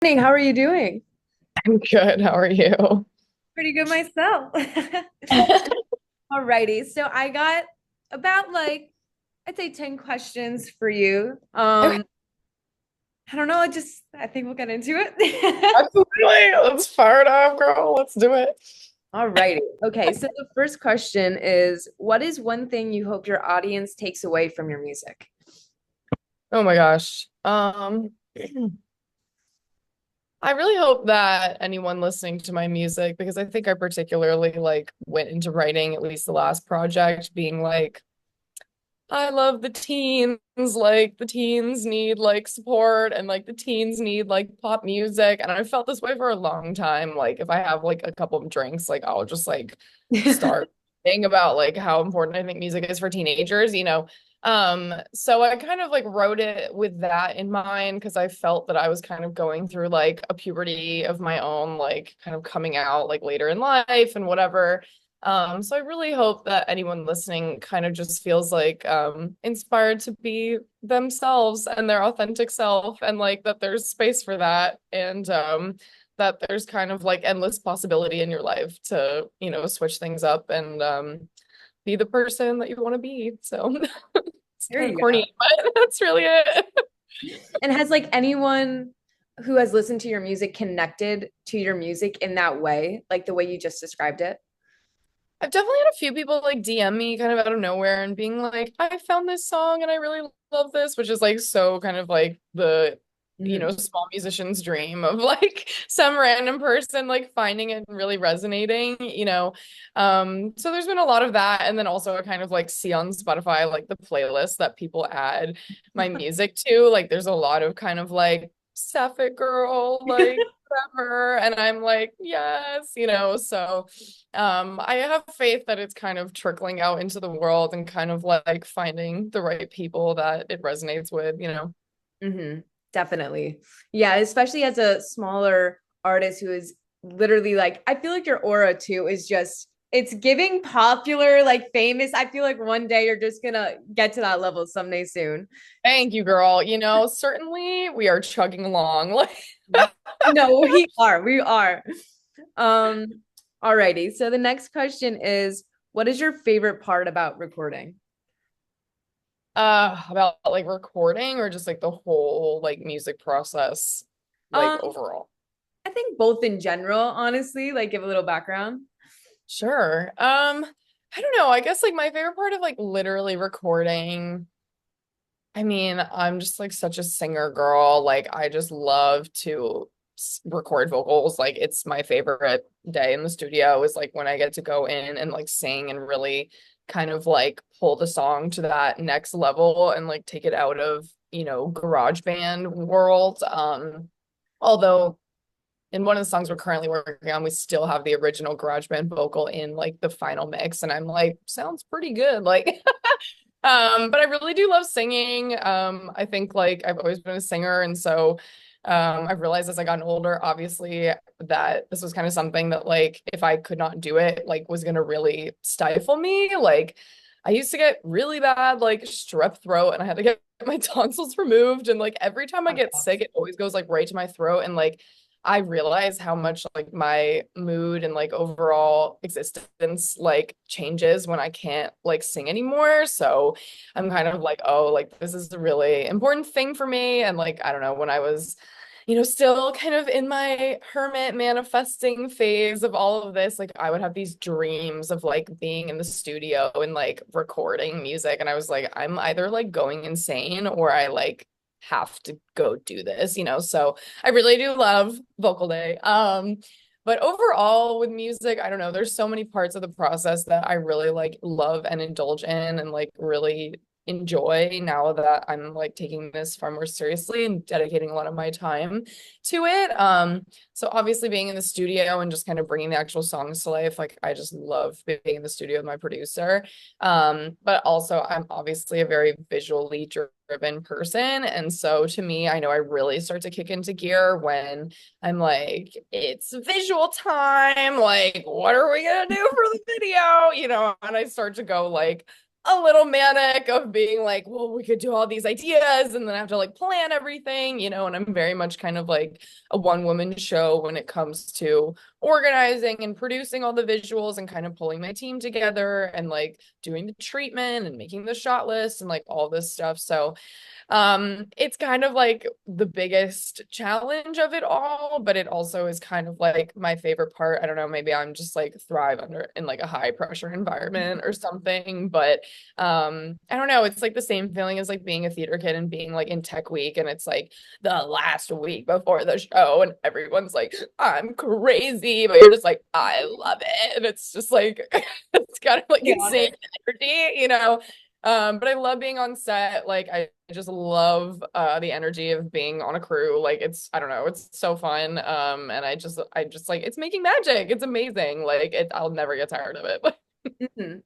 How are you doing? I'm good. How are you? Pretty good myself. Alrighty, so I got about I'd say 10 questions for you. Okay, I don't know, I think we'll get into it. absolutely. Let's fire it up, girl. Let's do it. Alrighty. Okay, so the first question is, what is one thing you hope your audience takes away from your music? Oh my gosh. I really hope that anyone listening to my music, because I think I particularly like went into writing at least the last project being like, I love the teens. Like the teens need like support and like the teens need like pop music. And I felt this way for a long time. Like if I have like a couple of drinks, like I'll just like start thinking about like how important I think music is for teenagers. So I kind of like wrote it with that in mind because I felt that I was kind of going through like a puberty of my own, like kind of coming out like later in life and whatever. So I really hope that anyone listening kind of just feels like inspired to be themselves and their authentic self and like that there's space for that and that there's kind of like endless possibility in your life to, switch things up and be the person that you want to be. So it's There kind of you go. corny, but that's really it. And has anyone who has listened to your music connected to your music in that way, like the way you just described it? I've definitely had a few people like DM me kind of out of nowhere and being like, I found this song and I really love this, which is like so kind of like the, Mhm. small musician's dream of like some random person like finding it and really resonating. So there's been a lot of that. And then also I kind of like see on Spotify like the playlist that people add my music to. Like there's a lot of kind of like sapphic girl, like whatever. And I'm like, yes. I have faith that it's kind of trickling out into the world and kind of like finding the right people that it resonates with. Definitely. Yeah, especially as a smaller artist who is literally I feel like your aura too is just it's giving popular, like famous. I feel like one day you're just gonna get to that level someday soon. Thank you, girl. Certainly we are chugging along. No, we are. We are. Um, Alrighty. So the next question is, what is your favorite part about recording? About like recording or just like the whole like music process, like Um, overall. I think both in general, honestly, like give a little background. Sure. I don't know. I guess like my favorite part of like literally recording. I mean, I'm just like such a singer girl. Like I just love to record vocals. Like it's my favorite day in the studio is like when I get to go in and like sing and really kind of like pull the song to that next level and like take it out of, garage band world. Although in one of the songs we're currently working on, we still have the original garage band vocal in like the final mix and I'm like, sounds pretty good. Like but I really do love singing. I think like I've always been a singer, and so I've realized as I gotten older, obviously, that this was kind of something that like if I could not do it, like was gonna really stifle me. Like I used to get really bad like strep throat, and I had to get my tonsils removed, and like every time I get sick, it always goes like right to my throat, and like I realize how much like my mood and like overall existence like changes when I can't like sing anymore. So I'm kind of like, oh, like this is a really important thing for me. And like, I don't know, when I was, still kind of in my hermit manifesting phase of all of this, like I would have these dreams of like being in the studio and like recording music. And I was like, I'm either like going insane or I like have to go do this. So I really do love vocal day. But overall with music, I don't know, there's so many parts of the process that I really like love and indulge in and like really enjoy now that I'm like taking this far more seriously and dedicating a lot of my time to it. So obviously being in the studio and just kind of bringing the actual songs to life, like I just love being in the studio with my producer. But also I'm obviously a very visually driven person. And so to me, I know I really start to kick into gear when I'm like, it's visual time. Like, what are we gonna do for the video? And I start to go like a little manic of being like, well, we could do all these ideas and then I have to like plan everything, and I'm very much kind of like a one-woman show when it comes to organizing and producing all the visuals and kind of pulling my team together and like doing the treatment and making the shot list and like all this stuff. So it's kind of like the biggest challenge of it all, but it also is kind of like my favorite part. I don't know, maybe I'm just like thrive under in like a high pressure environment or something, but I don't know, it's like the same feeling as like being a theater kid and being like in tech week and it's like the last week before the show and everyone's like, I'm crazy, but you're just like, I love it. And it's just like it's kind of like Yeah. insane energy. But I love being on set. Like I just love the energy of being on a crew. Like it's I don't know, it's so fun. And I just like it's making magic. It's amazing. Like I'll never get tired of it.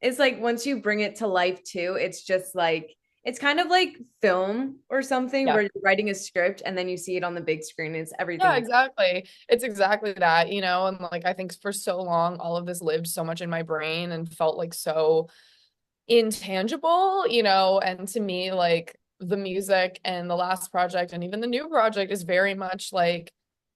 It's like once you bring it to life too, it's just like it's kind of like film or something Yeah. where you're writing a script and then you see it on the big screen. It's Yeah, everything. exactly. It's exactly that. And like I think for so long all of this lived so much in my brain and felt like so intangible. And to me, like the music and the last project and even the new project is very much like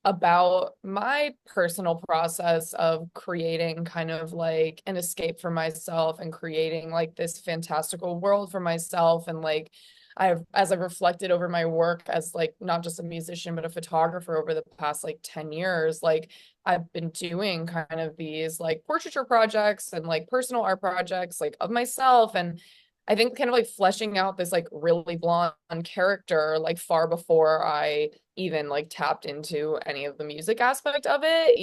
about my personal process of creating kind of like an escape for myself and creating like this fantastical world for myself. And like as I've reflected over my work as like not just a musician, but a photographer over the past like 10 years, like I've been doing kind of these like portraiture projects and like personal art projects like of myself. And I think kind of like fleshing out this like really blonde character like far before I even like tapped into any of the music aspect of it.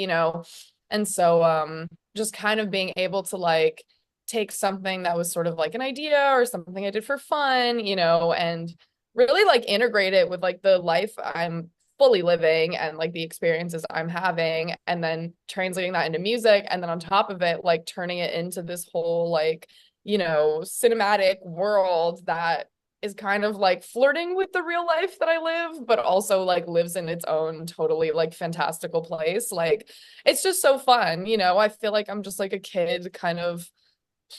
And so just kind of being able to like take something that was sort of like an idea or something I did for fun, and really like integrate it with like the life I'm fully living and like the experiences I'm having and then translating that into music and then on top of it like turning it into this whole like cinematic world that is kind of like flirting with the real life that I live but also like lives in its own totally like fantastical place. Like it's just so fun. I feel like I'm just like a kid kind of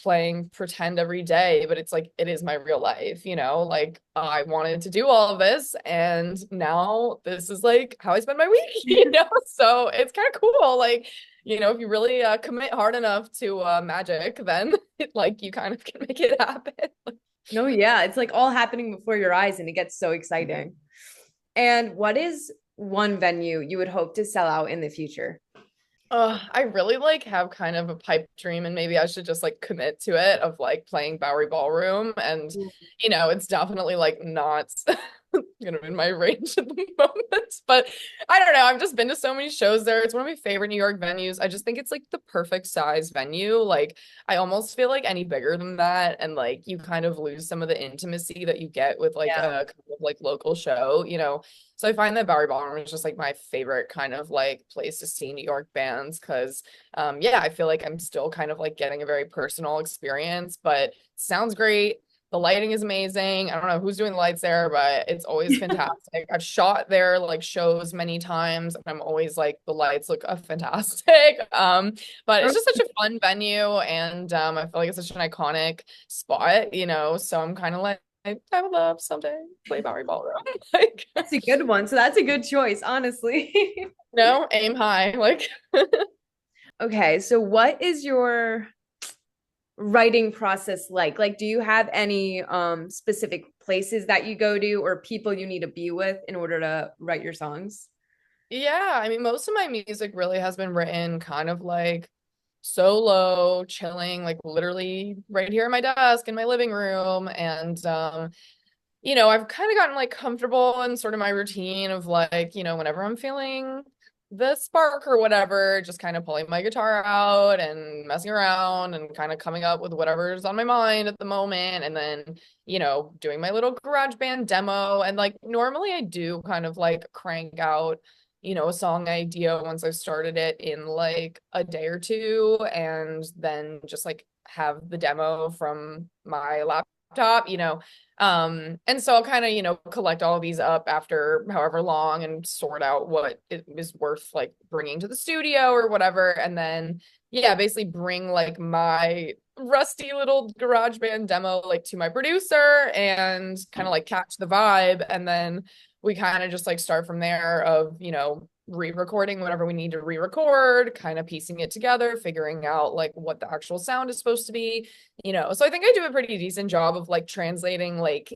playing pretend every day, but it's like it is my real life. Like I wanted to do all of this and now this is like how I spend my week, so it's kind of cool. Like if you really commit hard enough to magic, then like you kind of can make it happen. No, yeah, it's like all happening before your eyes and it gets so exciting. And what is one venue you would hope to sell out in the future? I really like have kind of a pipe dream and maybe I should just like commit to it of like playing Bowery Ballroom and it's definitely like not in my range at the moment. But I don't know. I've just been to so many shows there. It's one of my favorite New York venues. I just think it's like the perfect size venue. Like I almost feel like any bigger than that. And like you kind of lose some of the intimacy that you get with like Yeah. a kind of like local show. So I find that Bowery Ballroom is just like my favorite kind of like place to see New York bands because yeah, I feel like I'm still kind of like getting a very personal experience, but sounds great. The lighting is amazing. I don't know who's doing the lights there, but it's always fantastic. I've shot there like shows many times, and I'm always like the lights look fantastic. But it's just such a fun venue, and I feel like it's such an iconic spot. So I'm kind of like I would love someday to play Bowery Ballroom. Like, That's a good one. So that's a good choice, honestly. no, aim high. Like, Okay, so what is your writing process like? Like, do you have any specific places that you go to or people you need to be with in order to write your songs? yeah, I mean, most of my music really has been written kind of like solo, chilling, like literally right here at my desk in my living room. And I've kind of gotten like comfortable in sort of my routine of like whenever I'm feeling the spark or whatever, just kind of pulling my guitar out and messing around and kind of coming up with whatever's on my mind at the moment. And then doing my little garage band demo. And like normally I do kind of like crank out a song idea once I've started it in like a day or two, and then just like have the demo from my laptop. And so I'll kind of, collect all of these up after however long and sort out what it is worth like bringing to the studio or whatever. And then, yeah, basically bring like my rusty little garage band demo like to my producer and kind of like catch the vibe. And then we kind of just like start from there of, re-recording whatever we need to re-record, kind of piecing it together, figuring out like what the actual sound is supposed to be, so I think I do a pretty decent job of like translating like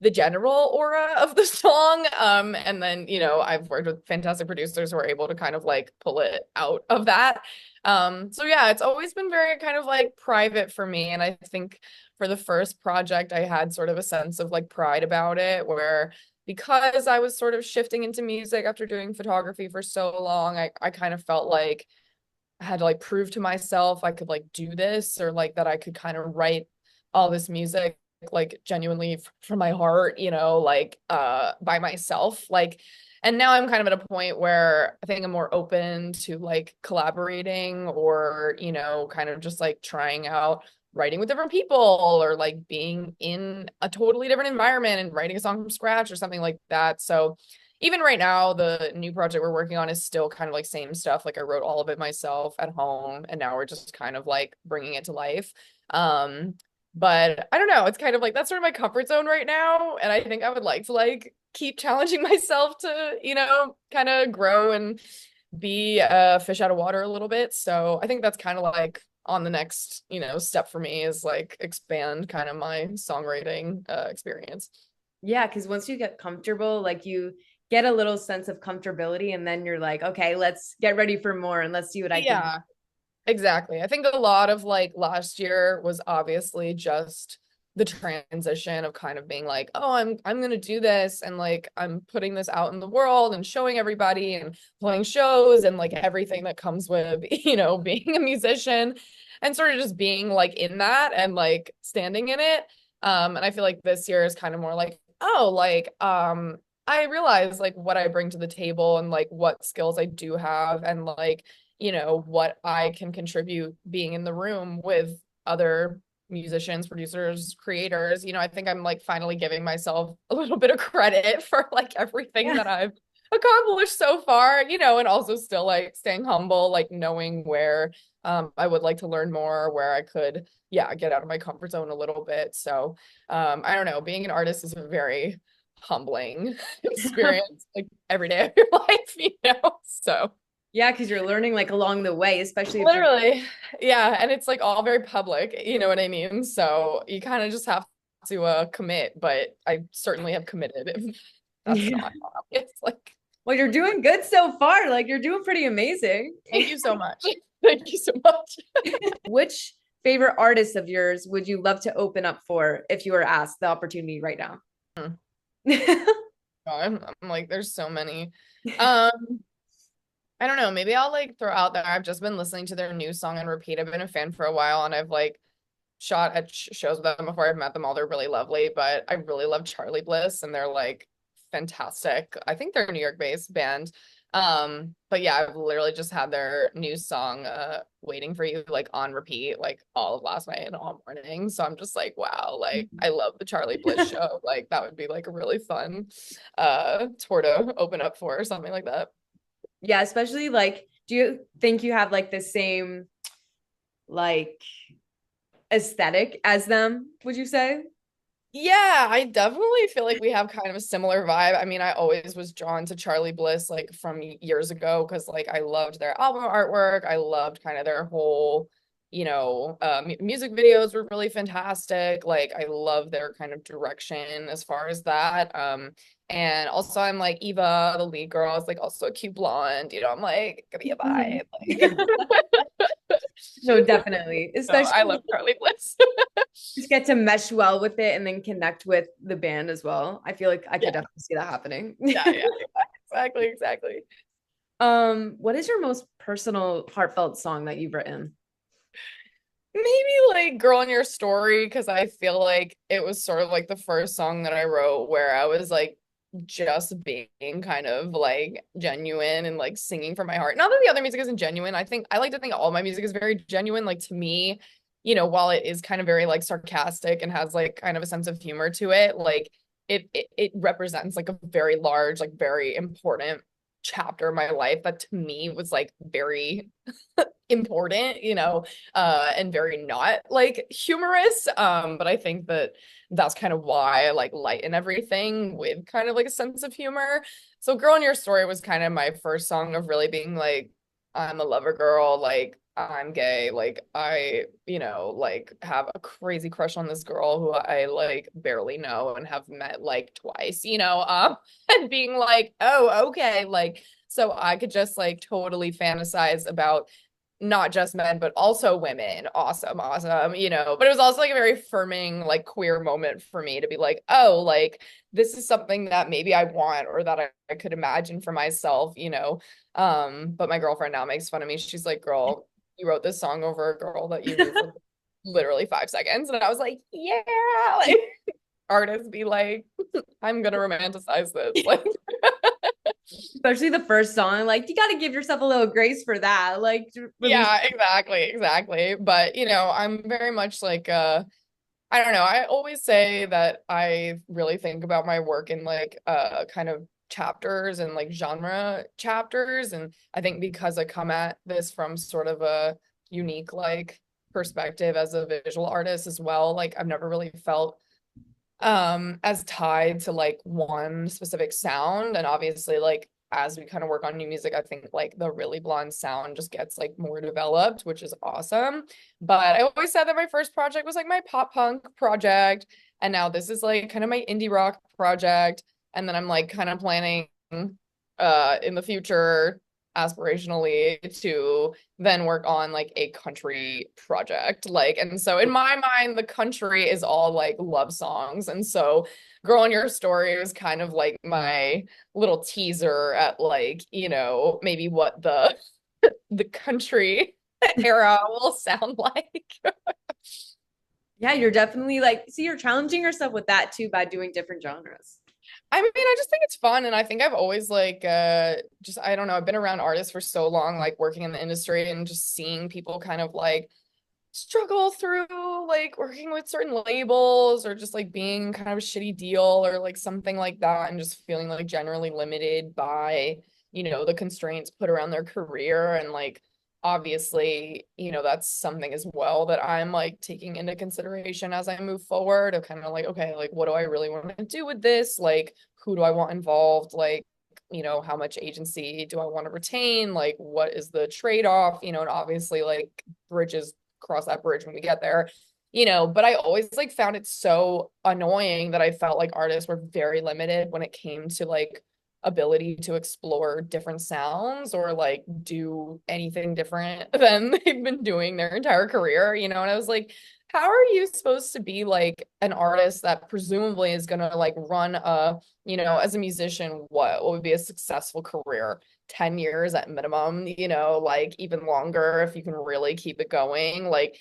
the general aura of the song. And then, I've worked with fantastic producers who are able to kind of like pull it out of that. So yeah, it's always been very kind of like private for me. And I think for the first project, I had sort of a sense of like pride about it, where because I was sort of shifting into music after doing photography for so long, I kind of felt like I had to like prove to myself I could like do this, or like that I could kind of write all this music like genuinely from my heart, like by myself. Like, and now I'm kind of at a point where I think I'm more open to like collaborating, or, kind of just like trying out writing with different people, or like being in a totally different environment and writing a song from scratch or something like that. So even right now, the new project we're working on is still kind of like same stuff. Like I wrote all of it myself at home, and now we're just kind of like bringing it to life. Um, but I don't know, it's kind of like that's sort of my comfort zone right now. And I think I would like to like keep challenging myself to, kind of grow and be a fish out of water a little bit. So I think that's kind of like on the next, step for me, is like expand kind of my songwriting experience. Yeah, because once you get comfortable, like you get a little sense of comfortability, and then you're like, okay, let's get ready for more and let's see what I can do. Yeah, exactly. I think a lot of like last year was obviously just the transition of kind of being like, oh, I'm gonna do this, and like I'm putting this out in the world and showing everybody and playing shows and like everything that comes with, being a musician, and sort of just being like in that and like standing in it. And I feel like this year is kind of more like, oh, like I realize like what I bring to the table and like what skills I do have, and like what I can contribute being in the room with other musicians, producers, creators. I think I'm like finally giving myself a little bit of credit for like everything Yeah. that I've accomplished so far, and also still like staying humble, like knowing where I would like to learn more, where I could, yeah, get out of my comfort zone a little bit. So I don't know, being an artist is a very humbling experience, like every day of your life. So Yeah, because you're learning like along the way, especially if you're literally, yeah, and it's like all very public, you know what I mean? So you kind of just have to commit, but I certainly have committed if that's yeah. not obvious. Like, Well, you're doing good so far. Like you're doing pretty amazing. thank you so much. Thank you so much. Which favorite artist of yours would you love to open up for if you were asked the opportunity right now? I'm like, there's so many. Um, I don't know. Maybe I'll like throw out there. I've just been listening to their new song on repeat. I've been a fan for a while, and I've like shot at shows with them before. I've met them all. They're really lovely, but I really love Charlie Bliss, and they're like fantastic. I think they're a New York based band. But yeah, I've literally just had their new song Waiting for You like on repeat like all of last night and all morning. So I'm just like, wow, like I love the Charlie Bliss show. Like that would be like a really fun tour to open up for or something like that. Yeah, especially like, do you think you have like the same like aesthetic as them, would you say? Yeah, I definitely feel like we have kind of a similar vibe. I mean, I always was drawn to Charlie Bliss like from years ago because like I loved their album artwork. I loved kind of their whole, music videos were really fantastic. Like I love their kind of direction as far as that. And also I'm like Eva, the lead girl, is like also a cute blonde, I'm like, give me a vibe. Like No, definitely. so I Especially love Charlie Bliss. just get to mesh well with it and then connect with the band as well. I feel like I could Yeah, definitely see that happening. yeah, exactly, exactly. What is your most personal heartfelt song that you've written? Maybe like Girl in Your Story, because I feel like it was sort of like the first song that I wrote where I was like just being kind of like genuine and like singing from my heart. Not that the other music isn't genuine. I think I like to think all my music is very genuine. Like to me, while it is kind of very like sarcastic and has like kind of a sense of humor to it, like it represents like a very large, like very important chapter of my life that to me was like very important, and very not like humorous. But I think that that's kind of why I like lighten everything with kind of like a sense of humor. So Girl in Your Story was kind of my first song of really being like, I'm a lover girl, like I'm gay, like I, like have a crazy crush on this girl who I like barely know and have met like twice, and being like, oh, okay, like so I could just like totally fantasize about not just men, but also women. Awesome, awesome, But it was also like a very affirming, like queer moment for me to be like, oh, like this is something that maybe I want or that I could imagine for myself, But my girlfriend now makes fun of me. She's like, girl, you wrote this song over a girl that you knew for literally 5 seconds. And I was like, yeah, like artists be like, I'm gonna romanticize this. Like Especially the first song. Like, you got to give yourself a little grace for that. Like, release. yeah, exactly. But I'm very much like I don't know. I always say that I really think about my work in like kind of chapters and like genre chapters. And I think because I come at this from sort of a unique like perspective as a visual artist as well, like I've never really felt as tied to like one specific sound. And obviously like as we kind of work on new music, I think like the Rlyblonde sound just gets like more developed, which is awesome. But I always said that my first project was like my pop punk project, and now this is like kind of my indie rock project. And then I'm like kind of planning in the future aspirationally to then work on like a country project. Like, and so in my mind, the country is all like love songs. And so Girl in Your Story was kind of like my little teaser at like, maybe what the country era will sound like. Yeah, you're definitely like, see, you're challenging yourself with that too by doing different genres. I mean, I just think it's fun, and I think I've always like just I don't know, I've been around artists for so long, like working in the industry and just seeing people kind of like struggle through like working with certain labels or just like being kind of a shitty deal or like something like that and just feeling like generally limited by, the constraints put around their career. And like obviously, that's something as well that I'm like taking into consideration as I move forward of kind of like, okay, like what do I really want to do with this? Like who do I want involved? Like how much agency do I want to retain? Like, what is the trade-off? And obviously, like, bridges cross that bridge when we get there, but I always like found it so annoying that I felt like artists were very limited when it came to like ability to explore different sounds or like do anything different than they've been doing their entire career, and I was like, how are you supposed to be like an artist that presumably is going to like run a, as a musician, what would be a successful career? 10 years at minimum, like even longer if you can really keep it going. Like,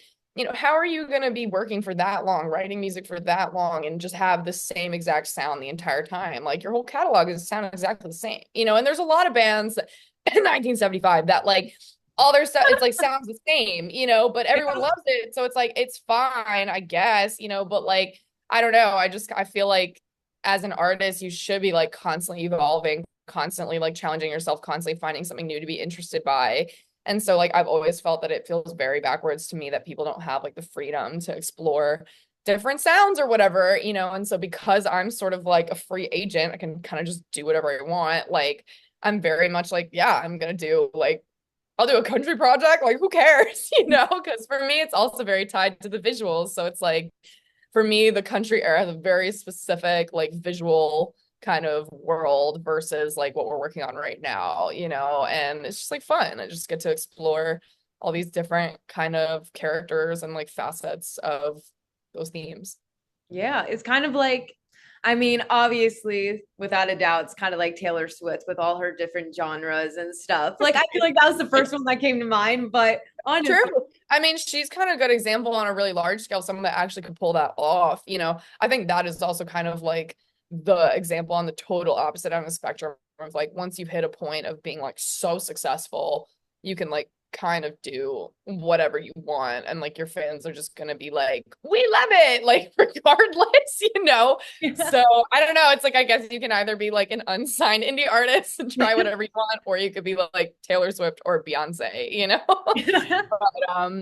how are you going to be working for that long, writing music for that long, and just have the same exact sound the entire time? Like, your whole catalog is sound exactly the same, and there's a lot of bands that, in 1975 that like all their stuff, it's like sounds the same, but everyone loves it. So it's like, it's fine, I guess, but like, I don't know. I feel like as an artist, you should be like constantly evolving, constantly like challenging yourself, constantly finding something new to be interested by. And so like I've always felt that it feels very backwards to me that people don't have like the freedom to explore different sounds or whatever, and so because I'm sort of like a free agent, I can kind of just do whatever I want. Like I'm very much like, yeah, I'm gonna do like I'll do a country project, like who cares, because for me it's also very tied to the visuals. So it's like for me, the country era has a very specific like visual kind of world versus like what we're working on right now, and it's just like fun. I just get to explore all these different kind of characters and like facets of those themes. Yeah, it's kind of like, I mean, obviously, without a doubt, it's kind of like Taylor Swift with all her different genres and stuff. Like, I feel like that was the first one that came to mind, but True. honestly, I mean, she's kind of a good example on a really large scale, someone that actually could pull that off. I think that is also kind of like the example on the total opposite end of the spectrum of like once you've hit a point of being like so successful, you can like kind of do whatever you want, and like your fans are just gonna be like, we love it, like regardless, you know. So I don't know, it's like I guess you can either be like an unsigned indie artist and try whatever you want, or you could be like Taylor Swift or Beyonce, you know. But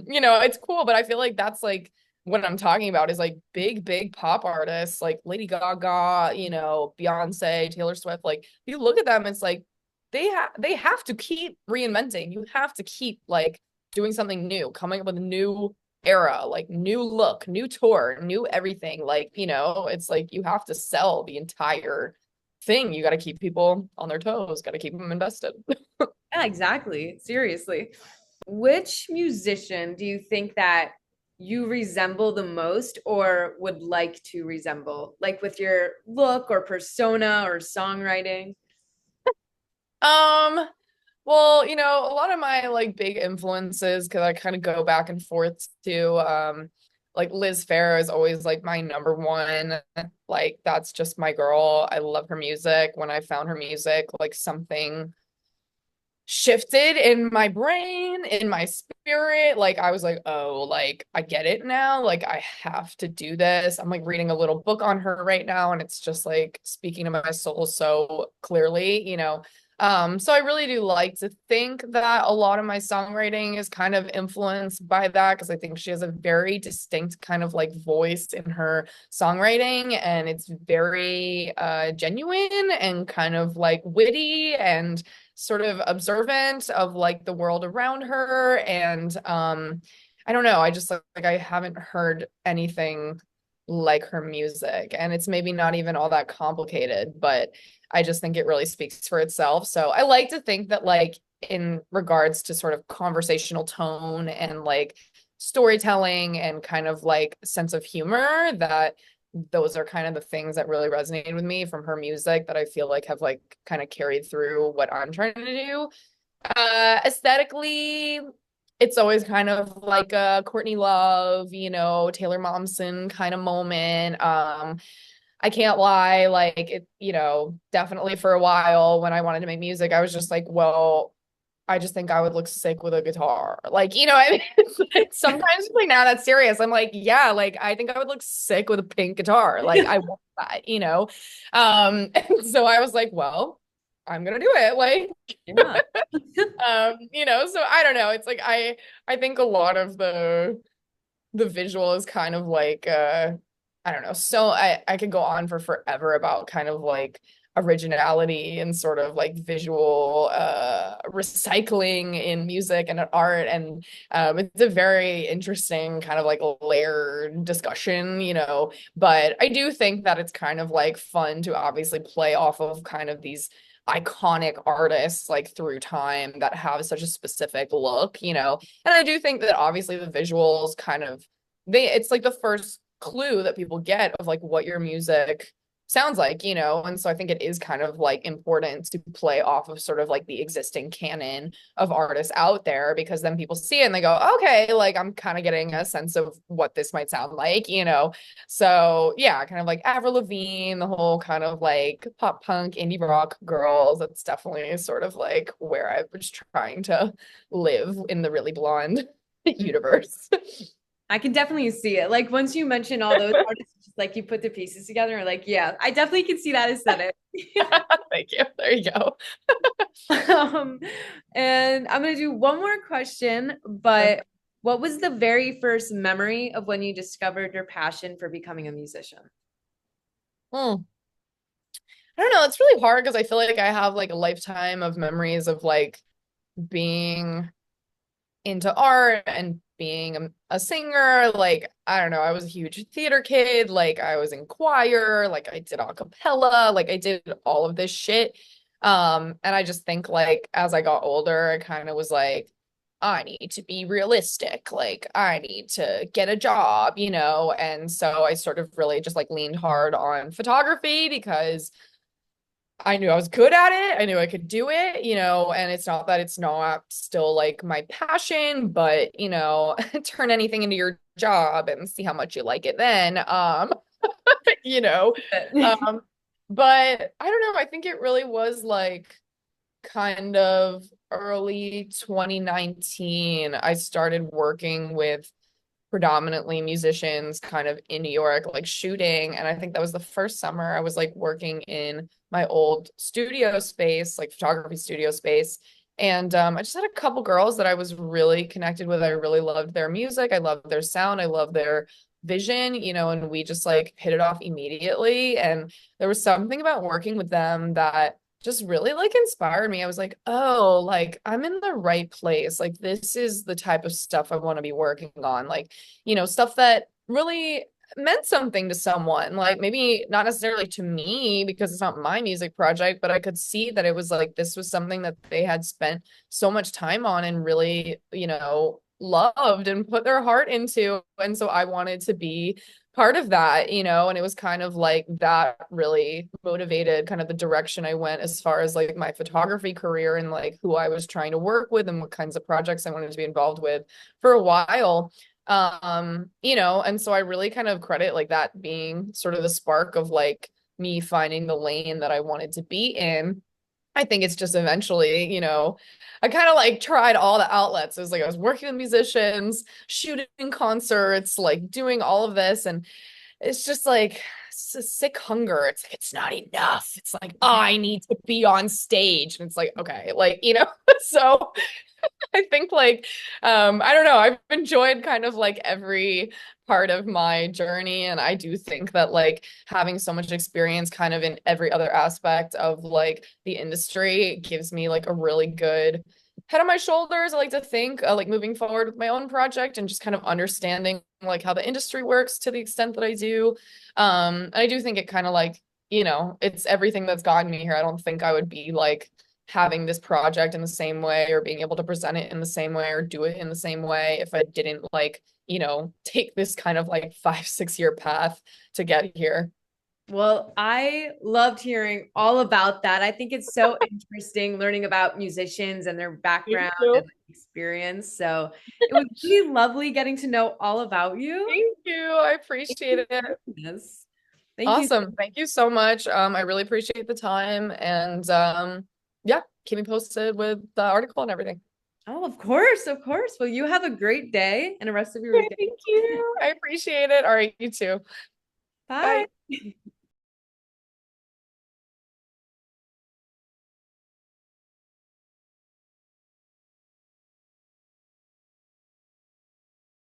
you know, it's cool, but I feel like that's like what I'm talking about is like big pop artists like Lady Gaga, you know, Beyonce, Taylor Swift. Like you look at them, it's like they have to keep reinventing. You have to keep like doing something new, coming up with a new era, like new look, new tour, new everything. Like, you know, it's like you have to sell the entire thing. You got to keep people on their toes, got to keep them invested. Yeah, exactly. Seriously. Which musician do you think that you resemble the most or would like to resemble, like with your look or persona or songwriting? Um, well, you know, a lot of my like big influences, because I kind of go back and forth to like Liz Phair is always like my number one. Like that's just my girl. I love her music. When I found her music, like something shifted in my brain, in my spirit. Like I was like, oh, like I get it now. Like I have to do this. I'm like reading a little book on her right now, and it's just like speaking to my soul so clearly, you know. So I really do like to think that a lot of my songwriting is kind of influenced by that because I think she has a very distinct kind of like voice in her songwriting, and it's very genuine and kind of like witty and sort of observant of like the world around her. And I don't know, I just like I haven't heard anything like her music, and it's maybe not even all that complicated, but I just think it really speaks for itself. So I like to think that like in regards to sort of conversational tone and like storytelling and kind of like sense of humor, that those are kind of the things that really resonated with me from her music that I feel like have like kind of carried through what I'm trying to do. Aesthetically, it's always kind of like a Courtney Love, you know, Taylor Momsen kind of moment. I can't lie, like it, you know, definitely for a while when I wanted to make music, I was just like, well, I just think I would look sick with a guitar. Like, you know, I mean, it's like, sometimes it's like, now that's serious. I'm like, yeah, like I think I would look sick with a pink guitar. Like I want that, you know? And so I was like, well, I'm gonna do it. Like, Yeah. you know, so I don't know. It's like I think a lot of the visual is kind of like I don't know. So I could go on for forever about kind of like originality and sort of like visual recycling in music and art, and it's a very interesting kind of like layered discussion, you know. But I do think that it's kind of like fun to obviously play off of kind of these iconic artists like through time that have such a specific look, you know. And I do think that obviously the visuals kind of it's like the first clue that people get of like what your music sounds like, you know. And so I think it is kind of like important to play off of sort of like the existing canon of artists out there, because then people see it and they go, okay, like I'm kind of getting a sense of what this might sound like, you know. So yeah, kind of like Avril Lavigne, the whole kind of like pop punk indie rock girls, that's definitely sort of like where I was trying to live in the Rlyblonde universe. I can definitely see it. Like once you mention all those artists, just like you put the pieces together, like, yeah, I definitely can see that aesthetic. Thank you. There you go. Um, and I'm gonna do one more question, but what was the very first memory of when you discovered your passion for becoming a musician? Hmm. I don't know. It's really hard because I feel like I have like a lifetime of memories of like being into art and being a singer. Like, I don't know, I was a huge theater kid. Like, I was in choir, like, I did a cappella, like, I did all of this shit. And I just think, like, as I got older, I kind of was like, I need to be realistic. Like, I need to get a job, you know? And so I sort of really just like leaned hard on photography because I knew I was good at it. I knew I could do it, you know, and it's not that it's not still like my passion, but you know, turn anything into your job and see how much you like it then. You know. Um, but I don't know, I think it really was like kind of early 2019, I started working with predominantly musicians kind of in New York, like shooting. And I think that was the first summer I was like working in my old studio space, like photography studio space. And I just had a couple girls that I was really connected with. I really loved their music. I loved their sound. I loved their vision, and we just like hit it off immediately. And there was something about working with them that just really like inspired me. I was like, oh, like I'm in the right place. Like this is the type of stuff I want to be working on. Like, stuff that really meant something to someone. Like maybe not necessarily to me because it's not my music project, but I could see that it was like this was something that they had spent so much time on and really, loved and put their heart into. And so I wanted to be part of that, and it was kind of like that really motivated kind of the direction I went as far as like my photography career and like who I was trying to work with and what kinds of projects I wanted to be involved with for a while. And so I really kind of credit like that being sort of the spark of like me finding the lane that I wanted to be in. I think it's just eventually, I kind of like tried all the outlets. It was like I was working with musicians, shooting concerts, like doing all of this. And it's just like it's a sick hunger. It's like it's not enough. It's like, oh, I need to be on stage. And it's like, okay, like, so I think like I don't know, I've enjoyed kind of like every part of my journey and I do think that like having so much experience kind of in every other aspect of like the industry gives me like a really good head on my shoulders. I like to think like moving forward with my own project and just kind of understanding like how the industry works to the extent that I do. And I do think it kind of like, it's everything that's gotten me here. I don't think I would be like having this project in the same way or being able to present it in the same way or do it in the same way if I didn't like, take this kind of like 5, 6 year path to get here. Well, I loved hearing all about that. I think it's so interesting learning about musicians and their Thank background and you. experience. So it was really lovely getting to know all about you. Thank you. I Thank appreciate you it. for doing this. Thank you. Awesome. Thank you so much. I really appreciate the time and yeah, keep me posted with the article and everything. Oh, of course, of course. Well, you have a great day and the rest of your weekend. Thank you. I appreciate it. All right, you too. Bye. Bye.